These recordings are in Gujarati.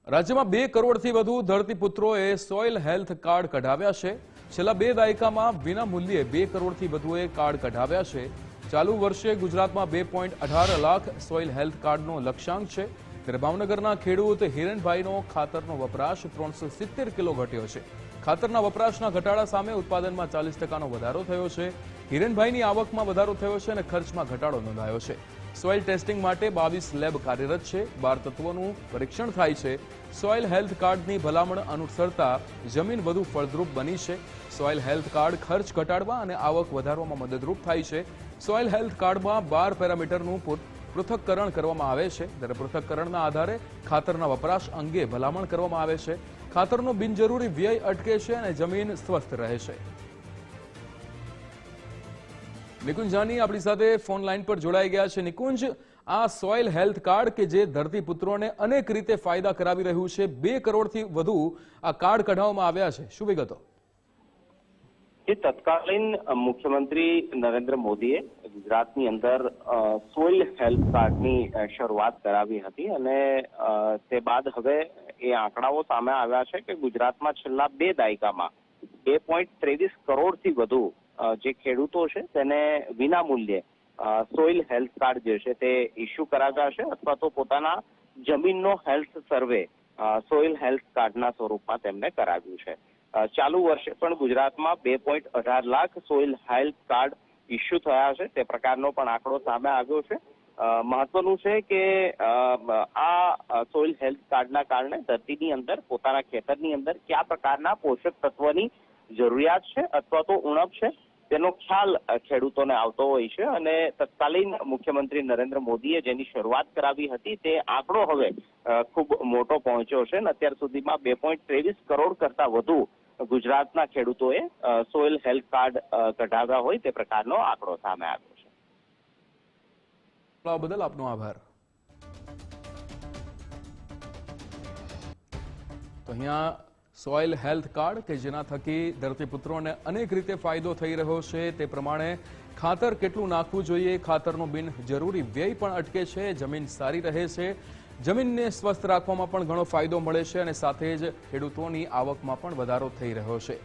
રાજ્યમાં 2 કરોડથી વધુ ધરતીપુત્રોએ સોઇલ હેલ્થ કાર્ડ કઢાવ્યા છે। છેલ્લા 2 દાયકામાં વિના મૂલ્યે 2 કરોડથી વધુએ કાર્ડ કઢાવ્યા છે। ચાલુ વર્ષે ગુજરાતમાં 2.18 લાખ સોઇલ હેલ્થ કાર્ડનો લક્ષ્યાંક છે। ત્યારે ભાવનગરના ખેડૂત હિરણભાઈનો ખાતરનો વપરાશ 370 કિલો ઘટ્યો છે। ખાતરના વપરાશના ઘટાડા સામે ઉત્પાદનમાં 40% વધારો થયો છે। હિરણભાઈની આવકમાં વધારો થયો છે અને ખર્ચમાં ઘટાડો નોંધાયો છે। સોઇલ ટેસ્ટિંગ માટે 22 લેબ કાર્યરત છે। 12 તત્વોનું પરીક્ષણ થાય છે। સોઇલ હેલ્થ કાર્ડની ભલામણ અનુસરતા જમીન વધુ ફળદ્રુપ બની છે। સોઇલ હેલ્થ કાર્ડ ખર્ચ ઘટાડવા અને આવક વધારવામાં મદદરૂપ થાય છે। સોઇલ હેલ્થ કાર્ડમાં 12 પેરામીટરનું પૃથક્કરણ કરવામાં આવે છે। ત્યારે પૃથક્કરણના આધારે ખાતરના વપરાશ અંગે ભલામણ કરવામાં આવે છે। ખાતરનો બિનજરૂરી વ્યય અટકે છે અને જમીન સ્વસ્થ રહે છે। નિકુંજ જાની આપણી સાથે ફોન લાઈન પર જોડાઈ ગયા છે। નિકુંજ, આ સોઇલ હેલ્થ કાર્ડ કે જે ધરતીપુત્રોને અનેક રીતે ફાયદા કરાવી રહ્યું છે, 2 કરોડથી વધુ આ કાર્ડ કઢાવવામાં આવ્યા છે, શું વિગતો? તત્કાલીન મુખ્યમંત્રી નરેન્દ્ર મોદીએ ગુજરાતની અંદર સોઇલ હેલ્થ કાર્ડની શરૂઆત કરાવી હતી અને તે બાદ હવે એ આંકડાઓ સામે આવ્યા છે કે ગુજરાતમાં છેલ્લા 2 દાયકામાં 2.23 કરોડથી વધુ જે ખેડૂતો છે તેને વિના મૂલ્યે સોઇલ હેલ્થ કાર્ડ જે છે તે ઇસ્યુ કરાવ્યા છે અથવા તો પોતાના જમીનનો હેલ્થ સર્વે સોઇલ હેલ્થ કાર્ડના સ્વરૂપમાં તેમને કરાવ્યું છે। ચાલુ વર્ષે પણ ગુજરાતમાં 2.18 lakh soil health card issue થયા છે, તે પ્રકારનો પણ આંકડો સામે આવ્યો છે। મહત્વનું છે કે આ સોઇલ હેલ્થ કાર્ડના કારણે ધરતીની અંદર પોતાના ખેતરની અંદર કયા પ્રકારના પોષક તત્વની જરૂરિયાત છે અથવા તો ઉણપ છે તેનો ખ્યાલ ખેડૂતોને આવતો હોય છે અને તત્કાલીન મુખ્યમંત્રી નરેન્દ્ર મોદીએ જેની શરૂઆત કરાવી હતી તે આંકડો હવે ખૂબ મોટો પહોંચ્યો છે અને અત્યાર સુધીમાં 2.23 કરોડ કરતા વધુ ગુજરાતના ખેડૂતોએ સોઇલ હેલ્થ કાર્ડ કઢાવ્યા હોય તે પ્રકારનો આંકડો સામે આવ્યો છે। બદલ આપનો આભાર। તો અહીંયા સોઇલ હેલ્થ કાર્ડ કે જેના થકી ધરતીપુત્રોને અનેક રીતે ફાયદો થઈ રહ્યો છે, તે પ્રમાણે ખાતર કેટલું નાખવું જોઈએ, ખાતરનો બિન જરૂરી વ્યય પણ અટકે છે, જમીન સારી રહે છે, જમીનને સ્વસ્થ રાખવામાં પણ ઘણો ફાયદો મળે છે અને સાથે જ ખેડૂતોની આવકમાં પણ વધારો થઈ રહ્યો છે।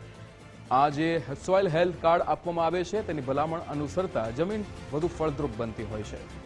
આ જે સોઇલ હેલ્થ કાર્ડ આપવામાં આવે છે તેની ભલામણ અનુસરતા જમીન વધુ ફળદ્રુપ બનતી હોય છે।